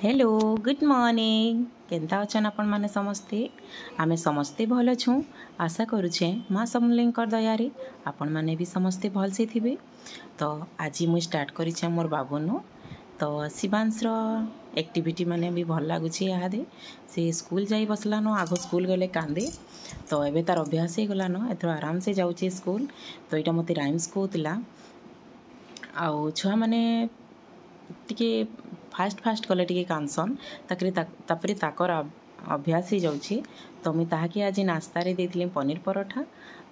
Hello good morning केन्ता अछन आपण माने समस्ते आमे समस्ते भल अछू आशा करुछे माँ समलेंकर दयारे आपण माने भी समस्ते भल से थिबे। तो आज मुझे स्टार्ट करिछे मोर बाबूनु तो शिवांश एक्टिविटी माने भी भल लगुच इहादे से स्कूल जाई बसलान आग स्कूल गले कांदे तो एबे तार अभ्यास हो गलान एथर आराम से जाऊे स्कूल। तो यहाँ मत राइम्स कहला आउ छुआ माने टिके फास्ट फास्ट कले टिके कांसन तापरे ताकर अभ्यास हो जाउछि। तो मुझे ताकि आज नास्ता रे देथिली पनीर परोठा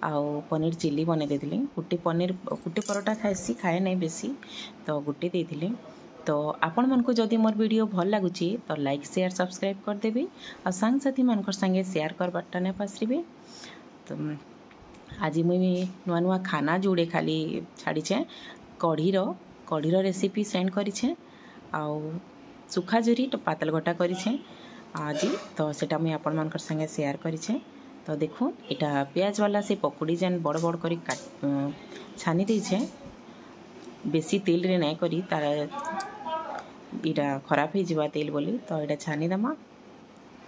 आउ पनीर चिली बने देथिली। गुटे परोठा खाइसी खाए नहीं बेसी तो गुटे देथिली। तो आपण मन को जदि मोर वीडियो भल लगुछि तो लाइक शेयर सब्सक्राइब कर देबे और संग साथी मानकर संगे शेयर करबाटा ने पासरिबे। तो आज मुझे नुआ नुआ खाना जोड़े खाली छाड़ीछे कढ़ीर रेसिपी सेंड करिछे आउ सुखा जुरी तो पातल घटा करिछे आज तो सेटा मुई आपण मानकर संगे शेयर करिछे। तो देखो इटा प्याज वाला से पकोड़ी जेन बड़ बड़ करी छानी देछे बेसी तेल रे नहीं करी तार इटा खराब हो जावा तेल बोली तो इटा छानी दमा।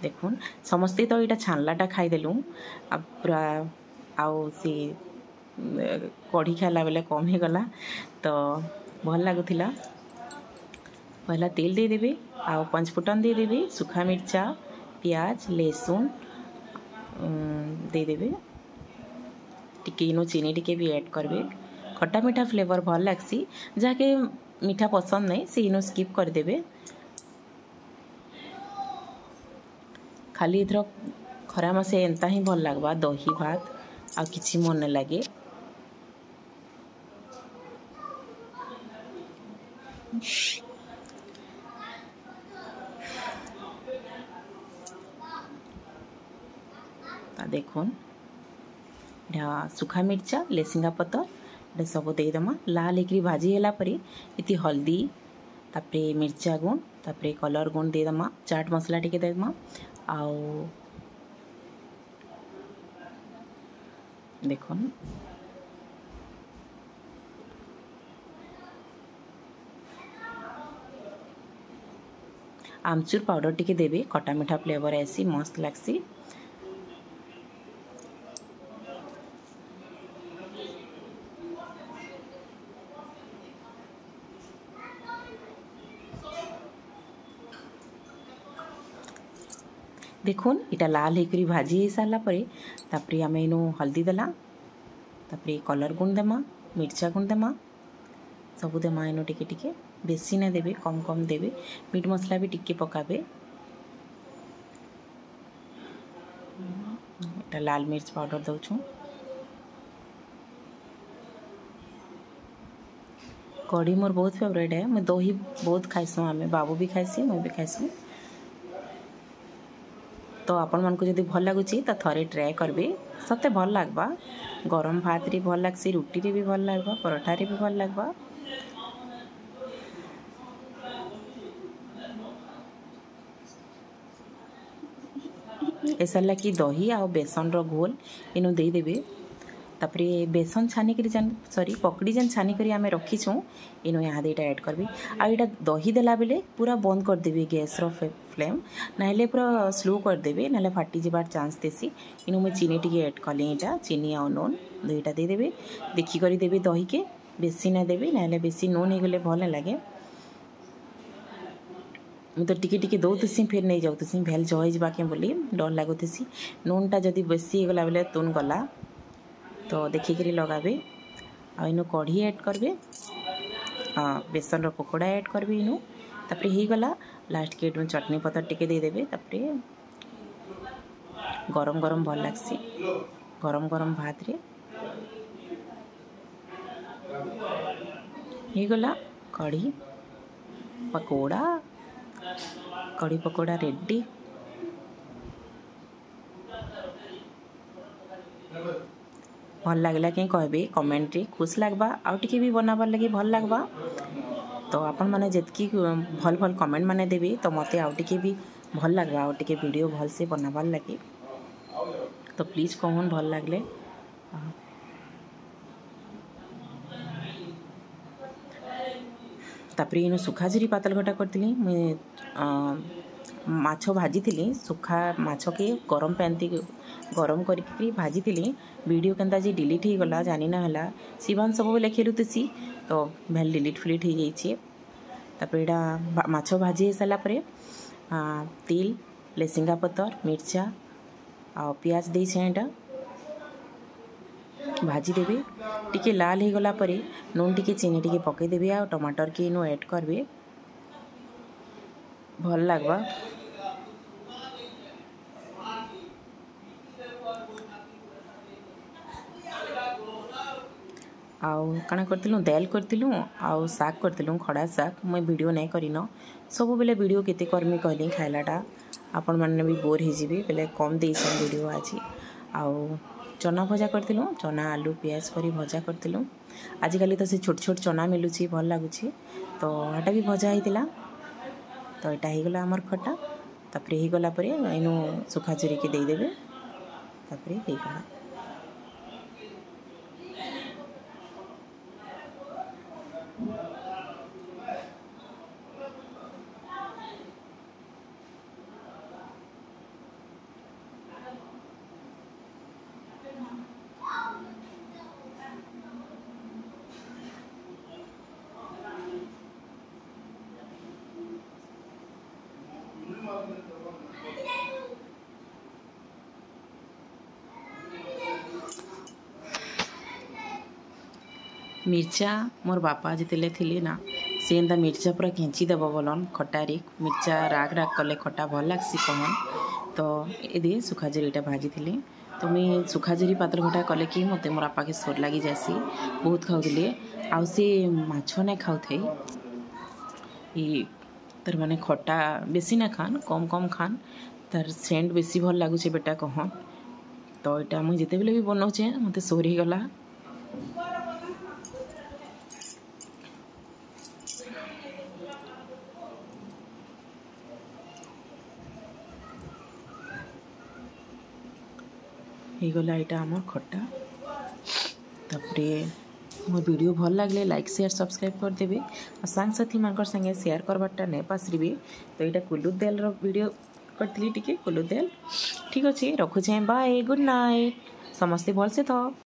देखुन समस्ते तो इटा छानलाटा खाईदेलु अब पूरा आउ सी कढ़ी खाला बेले कम हो गला तो भल लगुला। पहला तेल दे देबे आउ पंचफुटन दे देबे सुखा मिर्चा प्याज लहसुन दे देबे टिके इनो चीनी टिके भी ऐड करबे। खट्टा मीठा फ्लेवर भल लागसी जाके मीठा पसंद नहीं से इनो स्किप कर देबे। खाली इधर खरा मासे एंता ही भल लागबा दही भात आ किछि मन न लागे। देखुन सुखा मिर्चा लेसिंगा पतर सब देदमा लाल एक भाजी है परी इति हल्दी तापरे मिर्चा गुण तापरे कलर गुण देदमा चाट मसला टिके देदमा आउ देखुन आमचूर पाउडर टिके देबे खट्टा मीठा फ्लेवर ऐसी मस्त लागसी। देखुन इटा लाल होकर भाजी हो सारा पर आम इनू हल्दी देला तापरे कलर गुण देमा मिर्चा गुण देमा सबू देमा इनू टिके टिके बेसी ना देबे कम कम देबे मीट मसला भी टिके पकाबे। इटा लाल मिर्च पाउडर दउछु कढ़ी मोर बहुत फेवरेट है मैं दही बहुत खाइसु आमे बाबू भी खाइसी मैं भी खाइसु। तो आपण मन को जदि भल लगुच तो थरे ट्राए करबे सते भल लगबा गरम भात रे भल लागसी रुटी रे भी भल लगबा परोठा रे भी भल लगबा। ऐसा कि दही आ बेसन रो घोल इनु दे देबे तापरे बेसन छानी करी जान सॉरी पकड़ी जान छानी करी आमे रखीछु इनो यहाँ देटा ऐड करबी आ एटा दही देला बेले पूरा बंद कर देबे गैस रो फ्लेम नाइले पूरा स्लो कर देबे नाले फाटी जिबार चांस देसी। इनो मैं चीनी टिके ऐड कली एटा चीनी आ नून दुईटा दे देबे देखी करी देबे दही के बेसी ना देबे नाले बेसी नून हो गले भल लागे। मैं तो टिके टिके दौथसी फिर नहीं जाऊथसी भेल जही जाके बोली डर लगुथसी नूनटा जदि बेसी गला बेले तुन गला तो देखिक लगाबे आ इनु कढ़ी ऐड करबे हाँ बेसन पकोड़ा ऐड करबे इनु तापरे ही गला लास्ट के चटनी पतर टिके दे देबे तापरे गरम गरम भल लागसी गरम गरम भात रे ही गला कढ़ी पकोड़ा रेडी। भल लगला कि कहबे कमेंट रे खुश लगबा आउ टिके भी बनाबार लगी भल लगबा। तो आपण माने जेतकी भल भल कमेंट माने देबे तो मते आउ टिके भी भल लगबा आउ टिके वीडियो भल से बनाबार लगी तो प्लीज कहन भल लगले। तापर इन सुखा झुरी पातल घटा करी मुझे माछ भाजी सुखा माछ के गरम पैन गरम करके भाजी वीडियो केनता जी डिलीट हो गला जानी ना हला शिवान सब बेले खेलुसी तो भेल डिलीट फिलीट हो जाइए। तापर यहाँ माछ भाजी हो सारा तेल लेसिंगा पतर मिर्चा आ पियाज दे छेटा भाजी देबे टिके लाल हो गला परे नून टिके चीनी टिके पकईदेवी आ टमाटर के इनो ऐड करबे भल लगवा। आउ काना करतिलु दाल करतिलु आउ साग करतिलु खड़ा साग मैं वीडियो नहीं करिन सब बेले वीडियो केते करमी कहली खाइलाटा आपण माने भी बोर हो जिबे बेले कम देइछन वीडियो आज। आउ चना भजा करतिलु चना आलू प्याज करी भजा करतिलु आजिकल तो से छोट छोट चना मिलुची भल लागुची तो एटा भी भजा होइतिला तो एटा हो गला हमर खटा। तापर हो गला परे इनु सुखा झुरी के दे देबे तापर हो गला। मिर्चा मोर बापा जिते थे ना से एंता मिर्चा पूरा खेची देव बोलन खटारी मिर्चा राग राग कले खटा भल लगसी कहन तो ये सुखा झुरीटा भाजी थी तो मुई सुखा झुरी पातल घटा कले कि मत मोर बापा के सोर लगी जासी बहुत खाऊले आउ से माछ नहीं खाऊ थे तर माने खटा बेसी ना खान कम कम खान तार सेंट बेसी भल लगुचे बेटा कहन तो यहाँ मुझे जिते बेले भी बनाऊे मत सोर ही गला। गला यहाँ आम खटा तापरे मो वीडियो भल लगे लाइक शेयर सब्सक्राइब करदेवे और सांग साथी मान संगे शेयर करवाटा नहीं पासरी तो यहाँ कुल्लू दाल वीडियो करती टी कुल्लू दाल ठीक अच्छे रखुचे बाय गुड नाइट समस्ते भल से था।